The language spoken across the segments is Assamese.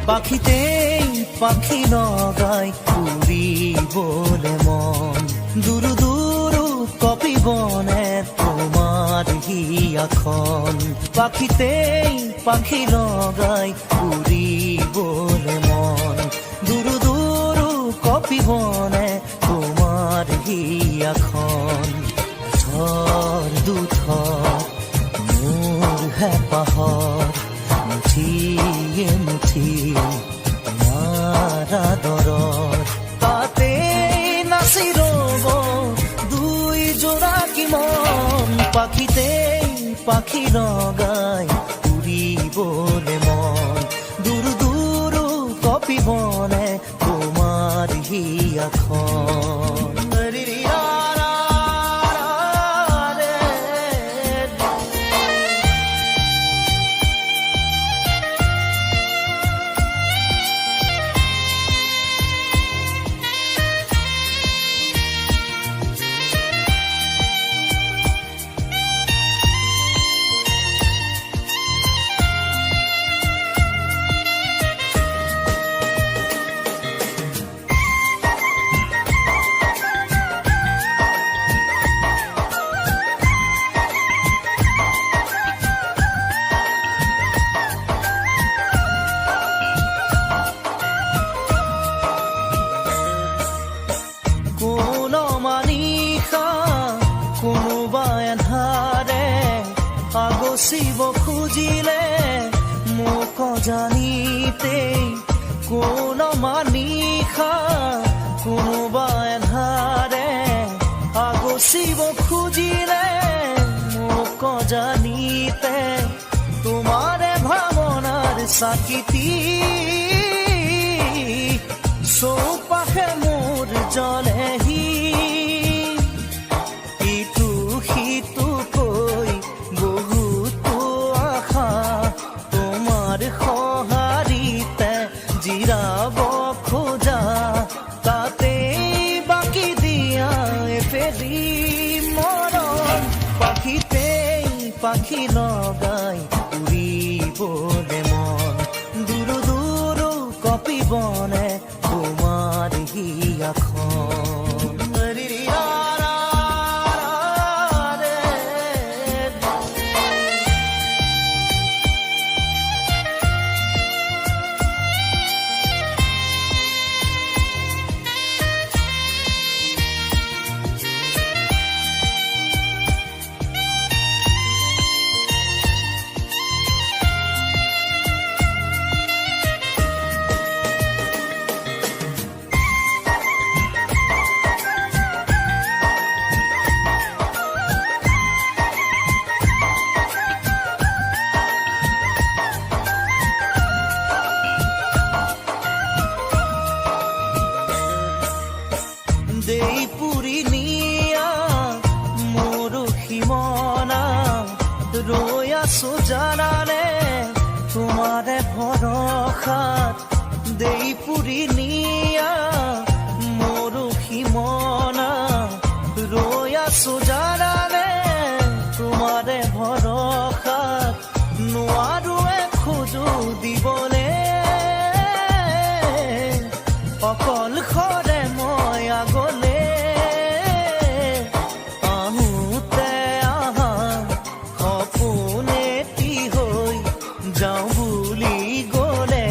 পাখিতেই পাখি নগাই উড়ি বলে মন দুরু দুরু কপি বনে তোমার হিয়াখন পাখিতেই পাখি নগাই উড়ি বলে মন দুরু দুরু কপি বনে তোমার হিয়াখন ঝড় দুথর মোর হেপাহর মুঠিয়ে মুঠিয়ে তোমার আদৰৰ তাতে নাচি ৰব দুই জোড়া কি মন পাখিতেই পাখি নগাই উৰিবলে মন দূৰ দূৰ কপিবনে তোমাৰ হিয়াখন আগচিব খুজিলে মোক জানিতে কোন মানিখা কোনোবা এন্ধাৰে আগচিব খুজিলে মোক জানিতে তোমাৰে ভাৱনাৰ চাকিতি চৌপাশে মোৰ জ্বলেহি ইটো সিটো কৈ বহুতো আশা তোমাৰ সঁহাৰিতে জিৰাব খোজা তাতে বাকি দিয়া এফেৰি মৰণ পাখিতেই পাখি লগাই উৰিবলে মন দূৰ দূৰ কপিবনে তোমাৰ হিয়াখন দেই পুৰি নিয়া মোৰ সীমনা ৰৈ আছো জানানে তোমাৰে ভৰসাত দেই পুৰি নিয়া মোৰ সীমনা ৰৈ আছো জানানে তোমাৰে ভৰসাত নোৱাৰোৱে খোজো দিবলে অকল খৰে মই আগলে আহোঁতে আহা সপোনেটি হৈ যাওঁ বুলি গ'লে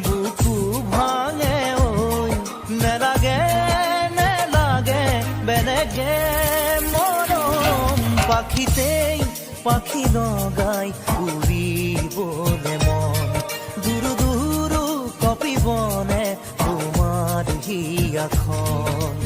বুকু ভাঙে ঐ নেলাগে নেলাগে বেলেগে মৰম পাখিতেই পাখি লগাই উৰিবলে মন দূৰ দূৰ কপিবনে তোমাৰ হিয়াখন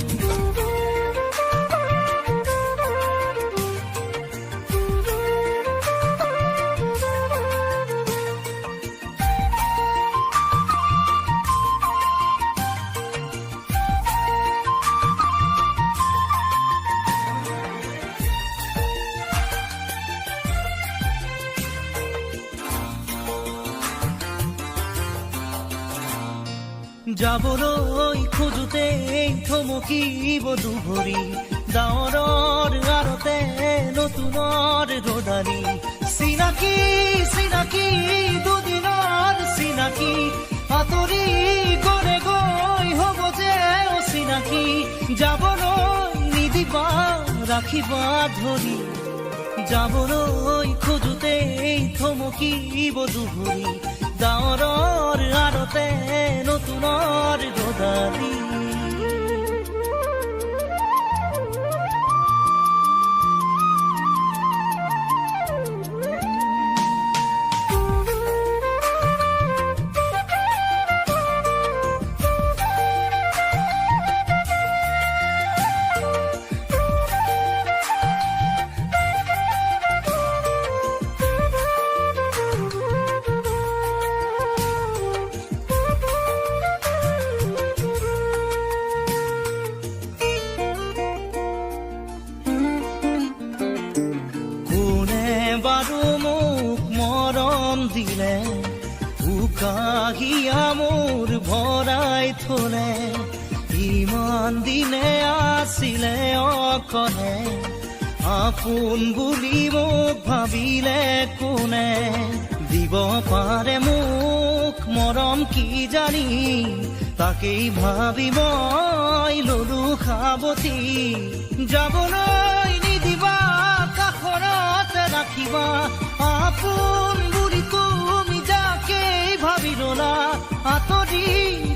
যাবলৈ খোজোতে থমকিব দুভৰি ডাৱৰৰ আৰতে নতুনৰ ৰদালি চিনাকি চিনাকি দুদিনৰ চিনাকি আঁতৰি গলে গৈ হ'ব যে অচিনাকি যাবলৈ নিদিবা ৰাখিবা ধৰি যাবলৈ খোজোতে থমকিব দুভৰি ডাৱৰৰ আৰতে নতুনৰ ৰদালি দিলে উকাহিয়া মোৰ ভৰাই থলে ইমান দিনে আছিলে অকলে আপোন বুলি মোক ভাবিলে কোনে দিব পাৰে মোক মৰম কি জানি তাকেই ভাবি মই ললো সাৱতি যাবলৈ নিদিবা কাষৰতে ৰাখিবা আপোন তুমি যাকেই ভাবি ললা আঁতৰি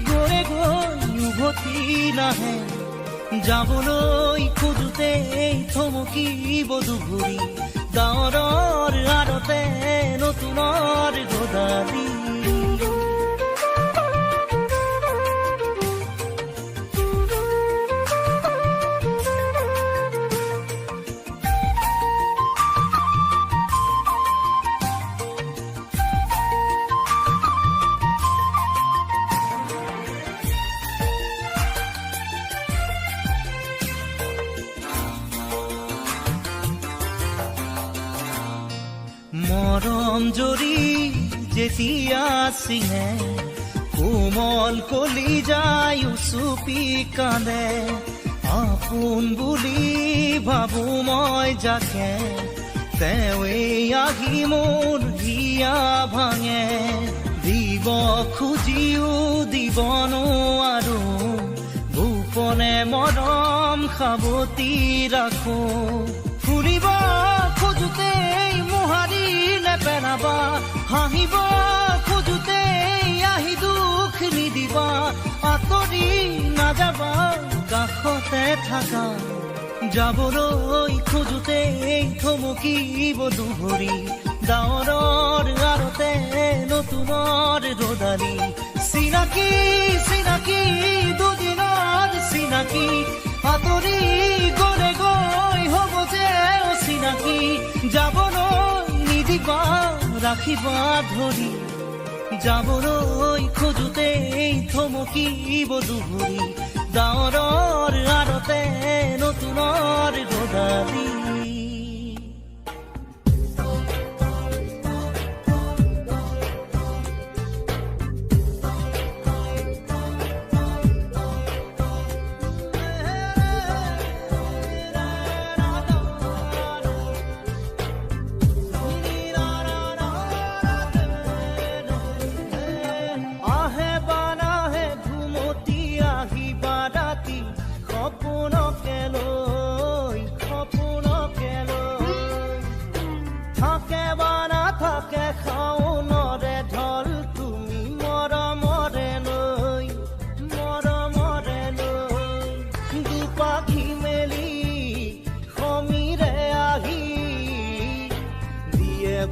গৈ গৈ উভতি নাহে যাবলৈ খোজোতে থমকিব দুভৰি ডাৱৰৰ আৰতে নতুনৰ ৰদালি মৰম জৰি যেতিয়া চিঙে কোমল কলি যায় চুপি কান্দে আপোন বুলি ভাবো মই যাকে তেৱেই আহি মোৰ হিয়া ভাঙে দিব খুজিও দিব নোৱাৰো গোপনে মৰম সাৱতি ৰাখো ফুৰিব খোজোতে মোহাৰি নেপেলাবা হাঁহিব খোজোতে আহি দুখ নিদিবা আঁতৰি নাযাবা কাষতে থাকা যাবলৈ খোজোতে থমকিব দুভৰি ডাৱৰৰ আৰতে নতুনৰ ৰদালি চিনাকি চিনাকি দুদিনৰ চিনাকি আঁতৰি গলে গৈ হ'ব যে অচিনাকি যাবলৈ নিদিবা ৰাখিবা ধৰি যাবলৈ খোজোতে থমকিব দুভৰি ডাৱৰৰ আৰতে নতুনৰ ৰদালি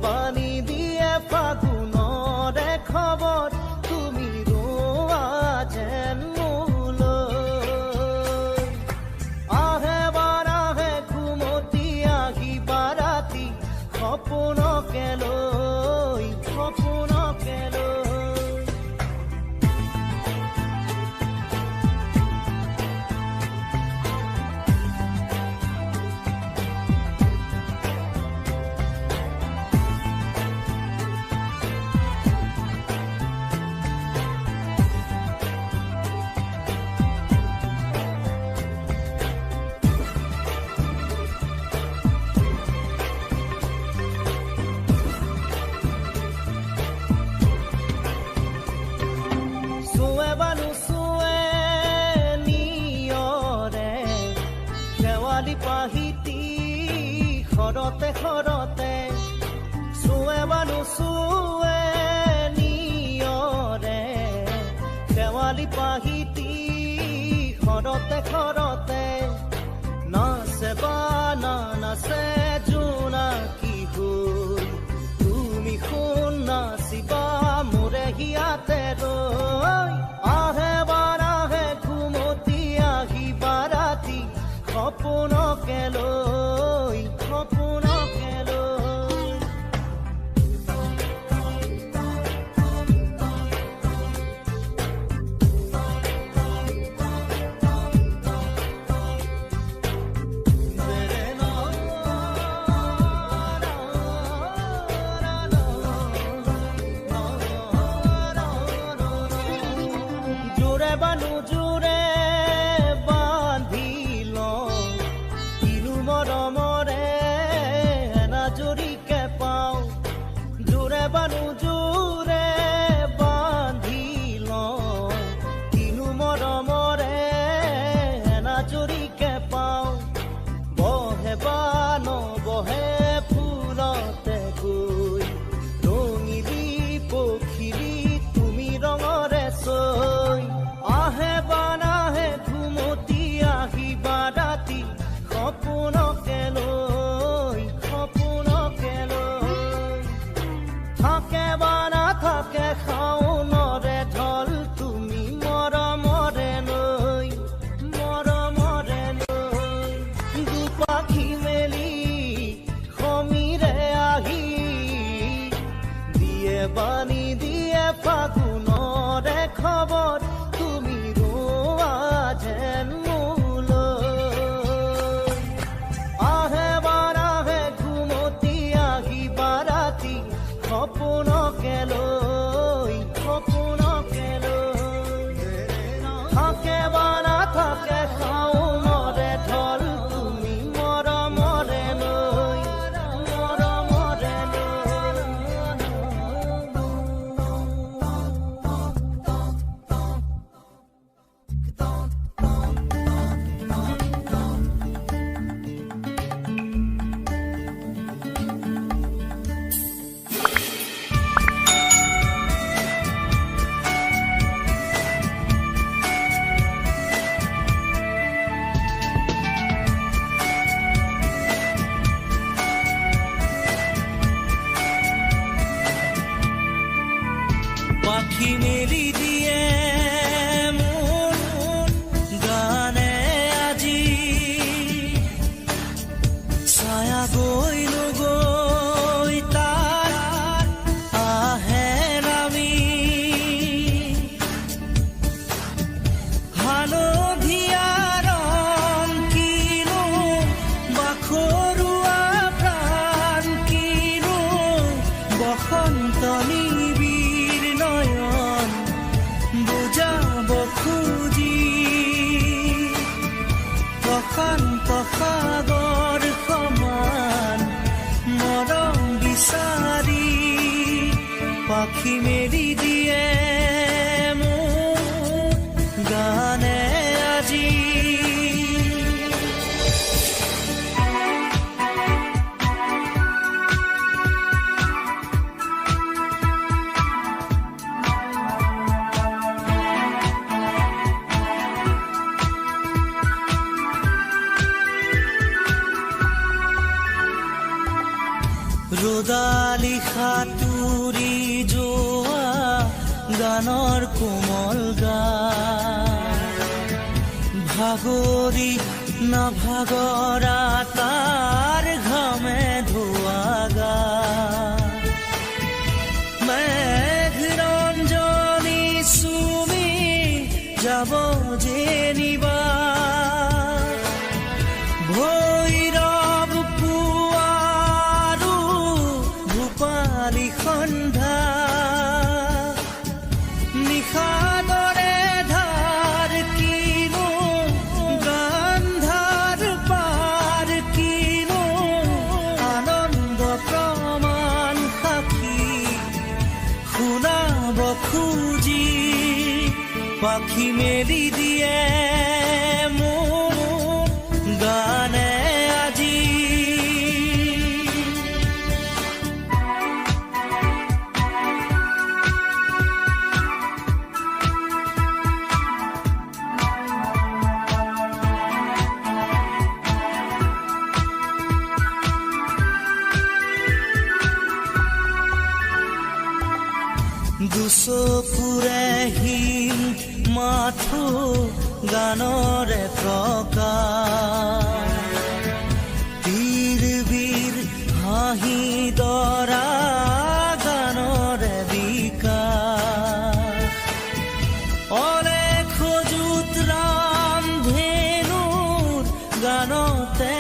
পানী দিয়ে ফাগুনৰে খবৰ তুমি ৰোৱা যেন মোলৈ আহে বাৰাহে ঘুমতি আহি বাৰাতি সপোনকে লৈ সপোনকে লৈ খৰতে খৰতে চুৱে বা নুচুৱে নিয়ৰে দেৱালী পাহিতি খৰতে খৰতে নাচে বা নাচে জোনাকী হৈ তুমি শুন নাচিবা মোৰে হিয়াতে ৰৈ আহে বাৰাহে ঘুমতি আহিবা ৰাতি সপোনকে লৈ সপোনকে লৈ জোৰে বানু জোৰে বান্ধি লওঁ কিনো মৰমৰে এনাজৰীকে পাওঁ জোৰে বানু জোৰে বান্ধি লওঁ কিনো মৰমৰে এনাজৰীকে পাওঁ বহে বা নবহে ফুলতে গৈ ৰঙিলি পখিলি তুমি ৰঙৰে চৈ আহে বা নাহে ঘুমতি আহিবা ৰাতি সপোনকে লৈ সপোনকে লৈ থাকে বা নাথাকে শাওনৰে ঢল তুমি মৰমৰে লৈ দুপাখি মেলি সমীৰে আহি দিয়ে বাণী দিয়ে ফাগুনৰে খবৰ তুমি ৰোৱা যেন মোলৈ আহে বাৰাহে ঘুমতি আহিবা ৰাতি সপোনকে লৈ সপোনকে লৈ থাকে বা নাথাকে শাওনৰে ঢল তুমি মৰমৰে লৈ মৰমৰে লৈ পাখি মেলি দিয়ে মোৰ গানে আজি ছায়া গৈ নগৈ তাৰ আহে নামি হালধীয়া ৰং কিনো বাখৰুৱা প্ৰাণ কিনো বসন্ত নিবিৰ নয়ন বুজাব খুজি প্ৰশান্ত সাগৰ সমান মৰম বিচাৰি পাখি মেলি দিয়ে মোৰ গানে আজি ৰ'দালি সাঁতুৰি যোৱা গানৰ কোমল গান ভাগৰি নাভাগৰা তাৰ ঘামে ধোৱা গান মেঘ ৰঞ্জনী চুমি যাব যেনিবা ভৈৰৱ পুৱাৰো ভূপালী সন্ধ্যা নিশাদৰে ধাৰ কিনো গান্ধাৰ পাৰ কিনো আনন্দ প্ৰমাণ সাক্ষী শুনাব খুজি পাখি মেলি দিয়ে মোৰ গানে আজি দুচকুৰে হিম মাথো গানৰে প্ৰকাশ বীৰ বীৰ হাঁহি দৰা গানৰে বিকাশ অলেখ যুত ৰাম ধেনুৰ গানতে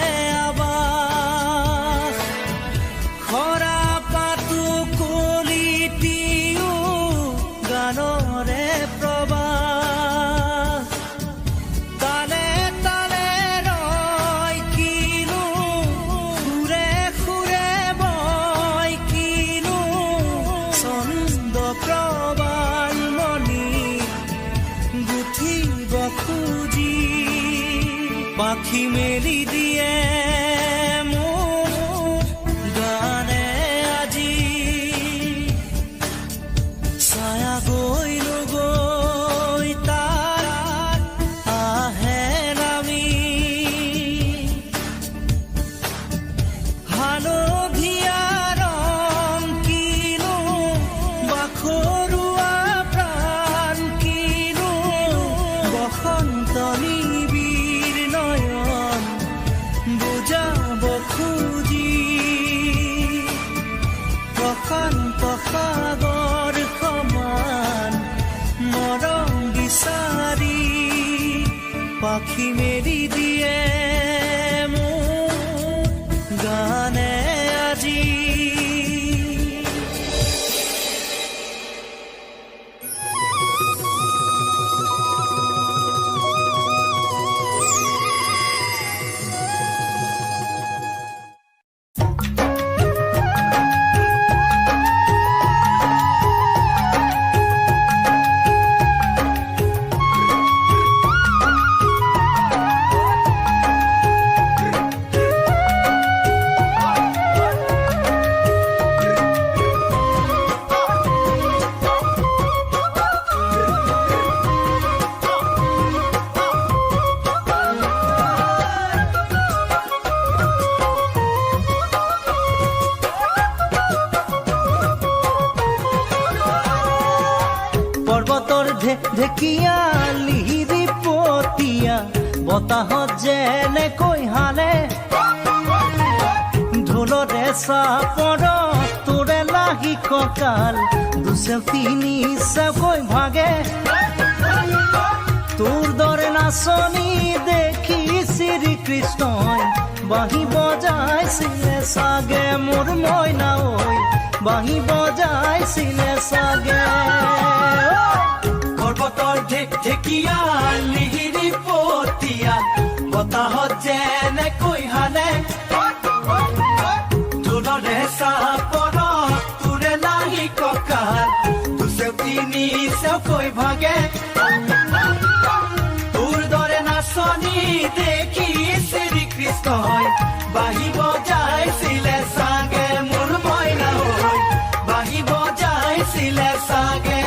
আবাস খৰা পাতো কলিটিও গানৰে প্ৰবাহ তালে তালে ৰয় কিনো সুৰে সুৰে বয় কিনো ছন্দ প্ৰবাল মণি গুঠিব খুজি পাখি মেলি দিয়ে মোৰ গানে আজি ছায়া গৈ নগৈ তাৰ আহে নামি হালধীয়া ৰং কিনো বাখৰুৱা প্ৰাণ কিনো বসন্ত নিবিৰ নয়ন বুজাব খুজি প্ৰশান্ত সাগৰ সমান মৰম বিচাৰি পাখি মেলি দিয়ে মোৰ গানে আজি পৰ্বতৰ ঢেকীয়া লিহিৰি পতীয়া বতাহত যেনেকৈ হালে ঢোলৰে চাপৰ তোৰে লাগি কঁকাল দুচেও তিনি চেওকৈ ভাগে তোৰ দৰে নাচনি দেখি শ্ৰীকৃষ্ণই বাঁহী বজাইছিলে চাগে মোৰ মইনা ঐ বাঁহী বজাইছিলে চাগে পৰ্বতৰ ঢেকীয়া লিহিৰি পতীয়া বতাহত যেনেকৈ হালে ঢোলৰে চাপৰ তোৰে লাগি কঁকাল দুচেও তিনি চেওকৈ ভাগে তোৰ দৰে নাচনি দেখি শ্ৰীকৃষ্ণই বাঁহী বজাইছিলে চাগে মোৰ মইনা ঐ বাঁহী বজাইছিলে চাগে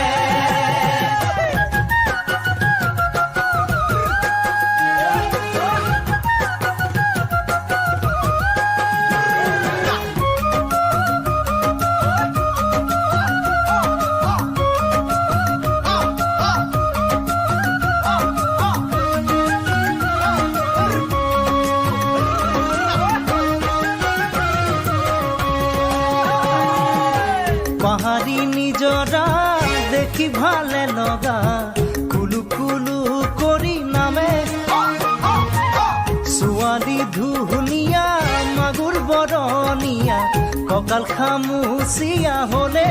পাহাৰী নিজৰা দেখি ভালে লগা কুলু কুলু কৰি নামে ছোৱালী ধুনীয়া মাগুৰ বৰণীয়া কঁকাল খামুচিয়া হলে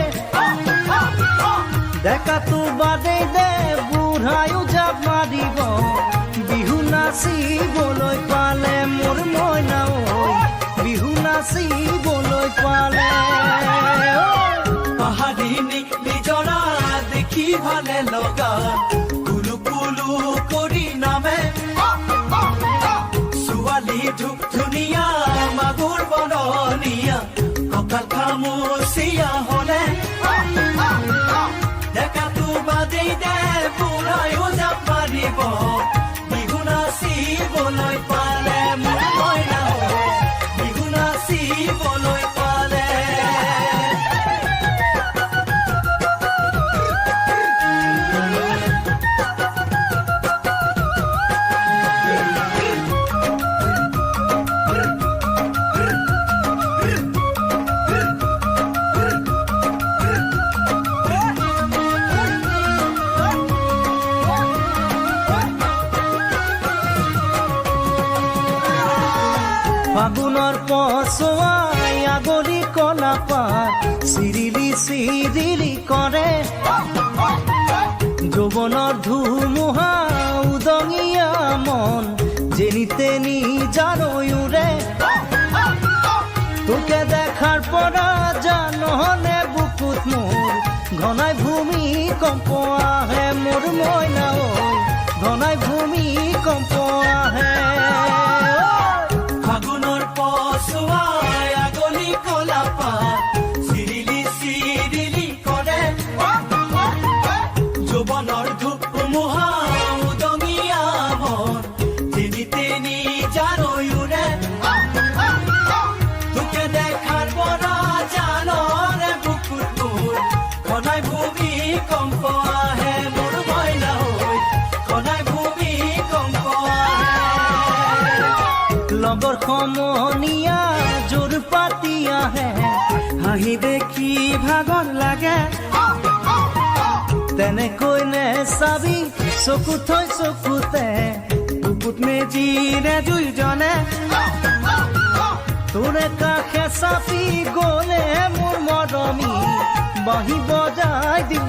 ডেকাটো বাদেই দে বুঢ়ায়ো জাপ মাৰিব বিহু নাচিবলৈ পালে মোৰ মইনা ঐ বিহু নাচিবলৈ পালে পাহাৰী নিজৰা দেখি ভালে লগা কুলু কুলু কৰি নামে ছোৱালী ধুনীয়া মাগুৰ বৰণীয়া কঁকাল খামুচিয়া হলে ডেকাটো বাদেই দে বুঢ়ায়ো জাপ মাৰিব বিহু নাচিবলৈ পালে মোৰ মইনা বিহু নাচিবলৈ পালে ফাগুনৰ পছুৱাই আগলি কলা পাত চিৰিলি চিৰিলি কৰে যৌৱনৰ ধুমুহা উদঙিয়া মন যেনি তেনি জানৈ উৰে তোকে দেখাৰ পৰা জাননে বুকুত মোৰ ঘনাই ভূমিকম্প আহে মোৰ মইনা ঐ ঘনাই ভূমিকম্প আহে ফাগুনৰ পছুৱাই আগলি কলা পাত চিৰিলি চিৰিলি কৰে যৌৱনৰ ধুমুহা উদঙিয়া মন যেনি তেনি জানৈ উৰে তোকে দেখাৰ পৰা জাননে বুকুত মোৰ ঘনাই ভূমিকম্প আহে মোৰ মইনা ঐ ঘনাই ভূমিকম্প আহে লগৰ সমনীয়া জোৰ পাতি আহে হাঁহি দেখি ভাগৰ লাগে তেনেকৈ নে চাবি চকু থৈ চকুতে বুকুত মেজিৰে দুইজনে তোৰে কাষে চাপি গ'লে মোৰ মৰমী বাঁহী বজাই দিব